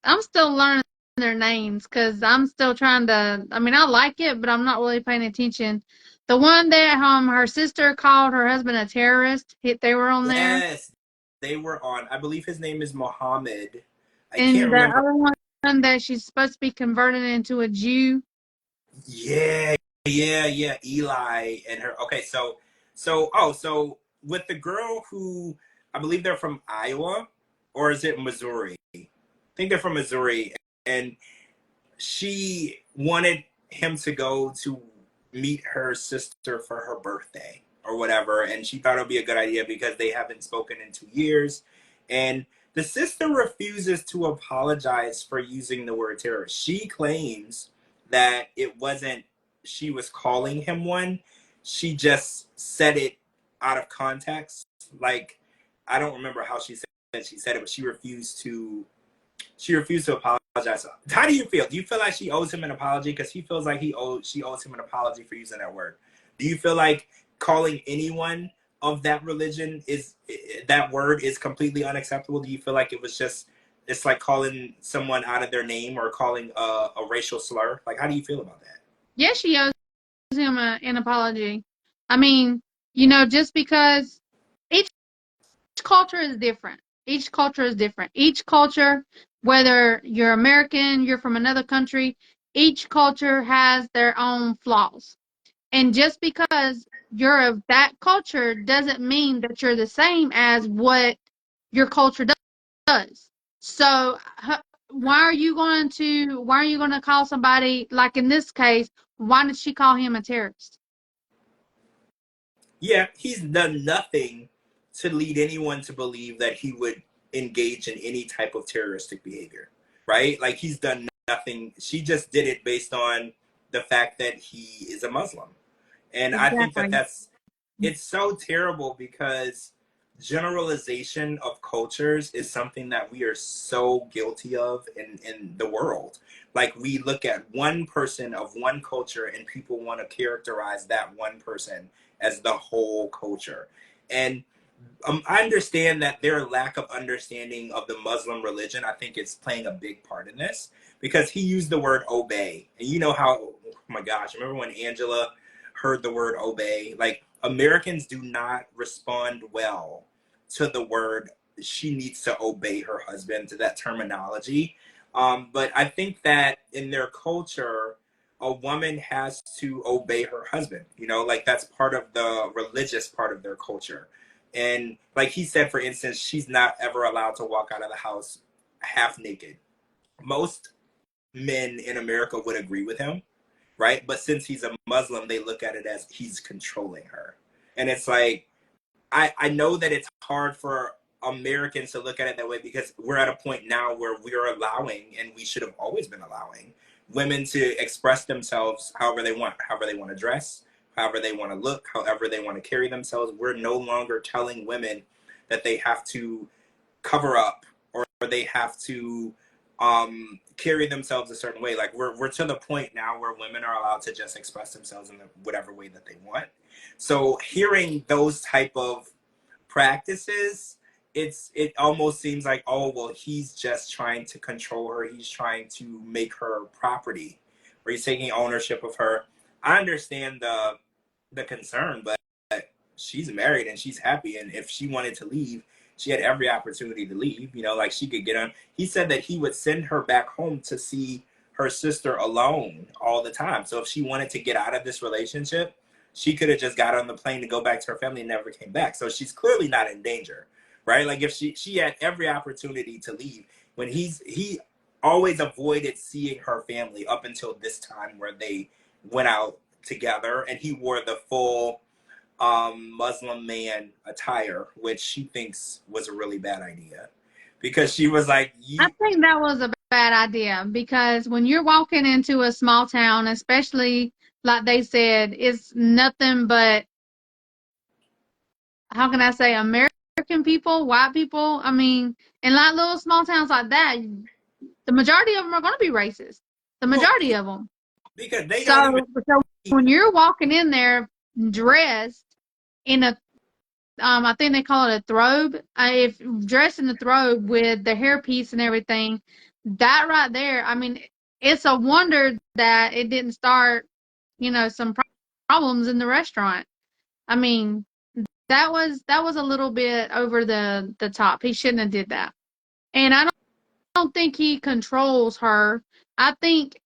I'm still learning their names because I'm still trying to. I mean, I like it, but I'm not really paying attention. The one that her sister called her husband a terrorist. They were on there, Yes, they were on. I believe his name is Mohammed. I can't and the remember. other one that she's supposed to be converted into a Jew. Yeah, yeah. Eli and her. Okay, so with the girl who I believe they're from Iowa, or is it Missouri? I think they're from Missouri, and she wanted him to go to meet her sister for her birthday or whatever, and she thought it would be a good idea because they haven't spoken in 2 years, and the sister refuses to apologize for using the word terrorist. She claims that it wasn't she was calling him one, she just said it out of context. Like I don't remember how she said it, but she refused to She refused to apologize. How do you feel? Do you feel like she owes him an apology? Because he feels like she owes him an apology for using that word. Do you feel like calling anyone of that religion is that word is completely unacceptable? Do you feel like it was just it's like calling someone out of their name or calling a racial slur? Like, how do you feel about that? Yes, she owes him an apology. I mean, just because each culture is different. Each culture is different. Each culture, whether you're American, you're from another country, each culture has their own flaws. And just because you're of that culture doesn't mean that you're the same as what your culture does. So why are you going to call somebody, like in this case, why did she call him a terrorist? Yeah, he's done nothing to lead anyone to believe that he would engage in any type of terroristic behavior, right? Like he's done nothing. She just did it based on the fact that he is a Muslim. And I think that Exactly. it's so terrible because generalization of cultures is something that we are so guilty of in the world. Like we look at one person of one culture and people want to characterize that one person as the whole culture. And I understand that their lack of understanding of the Muslim religion, I think it's playing a big part in this because he used the word obey. And you know how, oh my gosh, remember when Angela heard the word obey? Like Americans do not respond well to the word she needs to obey her husband, to that terminology. But I think that in their culture, a woman has to obey her husband. Like that's part of the religious part of their culture. And like he said, for instance, she's not ever allowed to walk out of the house half naked. Most men in America would agree with him, right? But since he's a Muslim, they look at it as he's controlling her. And it's like, I know that it's hard for Americans to look at it that way because we're at a point now where we're allowing, and we should have always been allowing, women to express themselves however they want to dress, however they want to look, however they want to carry themselves. We're no longer telling women that they have to cover up or they have to carry themselves a certain way. Like we're to the point now where women are allowed to just express themselves in whatever way that they want. So hearing those type of practices, it almost seems like, oh well, he's just trying to control her. He's trying to make her property, or he's taking ownership of her. I understand the concern, but she's married and she's happy, and if she wanted to leave, she had every opportunity to leave. Like she could get on. He said that he would send her back home to see her sister alone all the time. So if she wanted to get out of this relationship, she could have just got on the plane to go back to her family and never came back. So she's clearly not in danger, right? Like if she had every opportunity to leave. When he always avoided seeing her family up until this time where they went out together, and he wore the full Muslim man attire, which she thinks was a really bad idea because she was like, I think that was a bad idea because when you're walking into a small town, especially like they said, it's nothing but, how can I say, American people, white people. I mean, in like little small towns like that, the majority of them are going to be racist. The well, majority of them. because they don't even. So when you're walking in there dressed in a, I think they call it a throbe. If dressed in a throbe with the hairpiece and everything, that right there, I mean, it's a wonder that it didn't start, some problems in the restaurant. I mean, that was a little bit over the top. He shouldn't have did that. And I don't think he controls her. I think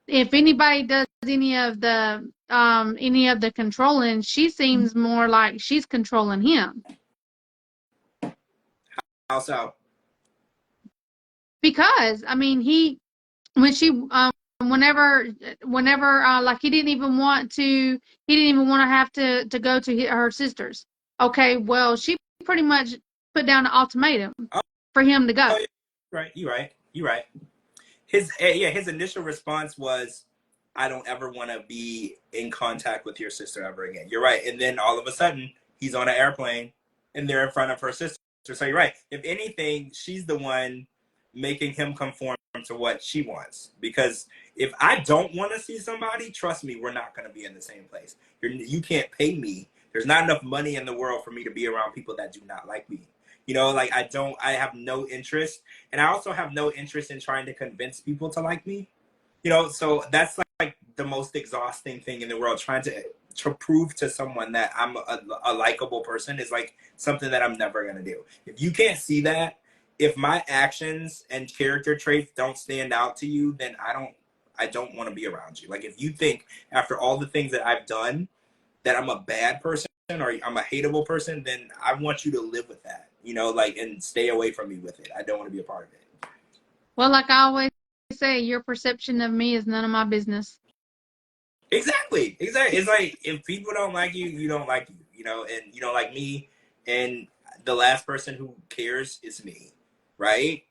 if anybody does any of the controlling, she seems more like she's controlling him. Also, Because I mean, when she whenever like he didn't even want to have to go to her sisters. Okay, well, she pretty much put down an ultimatum oh, for him to go. oh, yeah, right, you're right. His initial response was, I don't ever want to be in contact with your sister ever again. You're right. And then all of a sudden, he's on an airplane and they're in front of her sister. So you're right. If anything, she's the one making him conform to what she wants. Because if I don't want to see somebody, trust me, we're not going to be in the same place. You can't pay me. There's not enough money in the world for me to be around people that do not like me. You know, like I have no interest. And I also have no interest in trying to convince people to like me. You know, so that's like the most exhausting thing in the world. Trying to prove to someone that I'm a likable person is like something that I'm never gonna do. If you can't see that, if my actions and character traits don't stand out to you, then I don't want to be around you. Like if you think after all the things that I've done that I'm a bad person or I'm a hateable person, then I want you to live with that. You know, like and stay away from me with it. I don't want to be a part of it. Well, like I always say, your perception of me is none of my business. Exactly. It's like if people don't like you, you don't like you, you know, and you don't like me, and the last person who cares is me, right?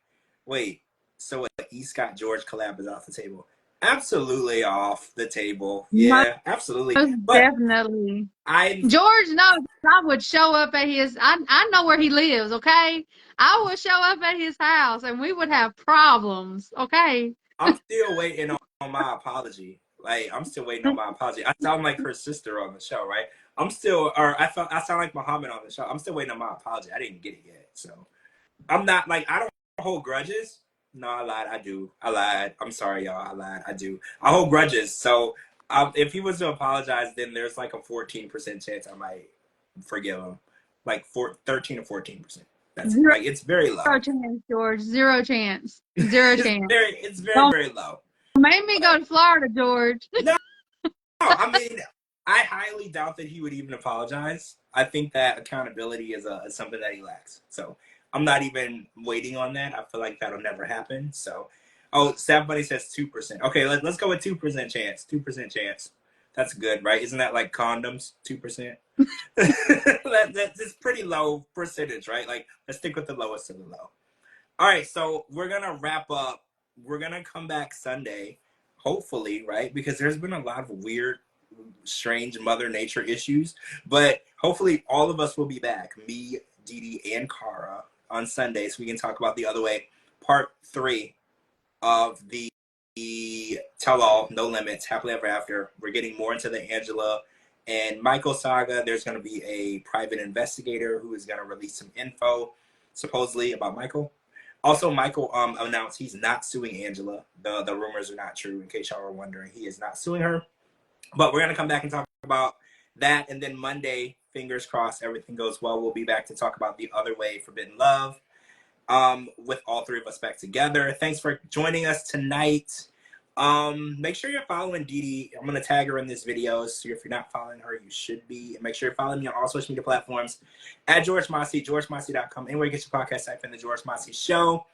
Wait, so what? E. Scott George collab is off the table. Absolutely off the table. Most Yeah, absolutely. But definitely. I'm George knows I would show up at his, I know where he lives, okay? I would show up at his house and we would have problems, okay? I'm still waiting on my apology. Like I'm still waiting on my apology. I sound like her sister on the show, right? I sound like Muhammad on the show. I'm still waiting on my apology. I didn't get it yet, so I'm not like I don't hold grudges. No, I lied. I do. I lied. I'm sorry, y'all. I lied. I do. I hold grudges. So if he was to apologize, then there's like a 14% chance I might forgive him. Like 13 or 14%. That's it. Zero Like it's very low. chance, George. Zero chance. Zero chance. It's very, Don't very low. make me go But to Florida, George. no, I mean, I highly doubt that he would even apologize. I think that accountability is something that he lacks. So I'm not even waiting on that. I feel like that'll never happen. So, oh, Stab Bunny says 2%. Okay, let's go with 2% chance. 2% chance. That's good, right? Isn't that like condoms? 2%. That's pretty low percentage, right? Like, let's stick with the lowest of the low. All right, so we're gonna wrap up. We're gonna come back Sunday, hopefully, right? Because there's been a lot of weird, strange Mother Nature issues, but hopefully all of us will be back. Me, Dee Dee, and Cara on Sunday, so we can talk about the other way, part 3 of the Tell All, No Limits, Happily Ever After. We're getting more into the Angela and Michael saga. There's going to be a private investigator who is going to release some info, supposedly, about Michael. Also, Michael announced he's not suing Angela. The rumors are not true, in case y'all were wondering. He is not suing her. But we're going to come back and talk about that. And then Monday, fingers crossed, everything goes well. We'll be back to talk about The Other Way, Forbidden Love, with all 3 of us back together. Thanks for joining us tonight. Make sure you're following Dee Dee. I'm going to tag her in this video. So if you're not following her, you should be. And make sure you're following me on all social media platforms at George Mossey, georgemossey.com. Anywhere you get your podcast, type in The George Mossey Show.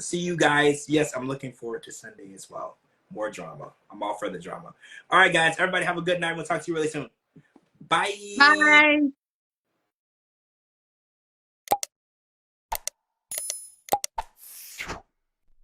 See you guys. Yes, I'm looking forward to Sunday as well. More drama. I'm all for the drama. All right, guys. Everybody have a good night. We'll talk to you really soon. Bye. Bye.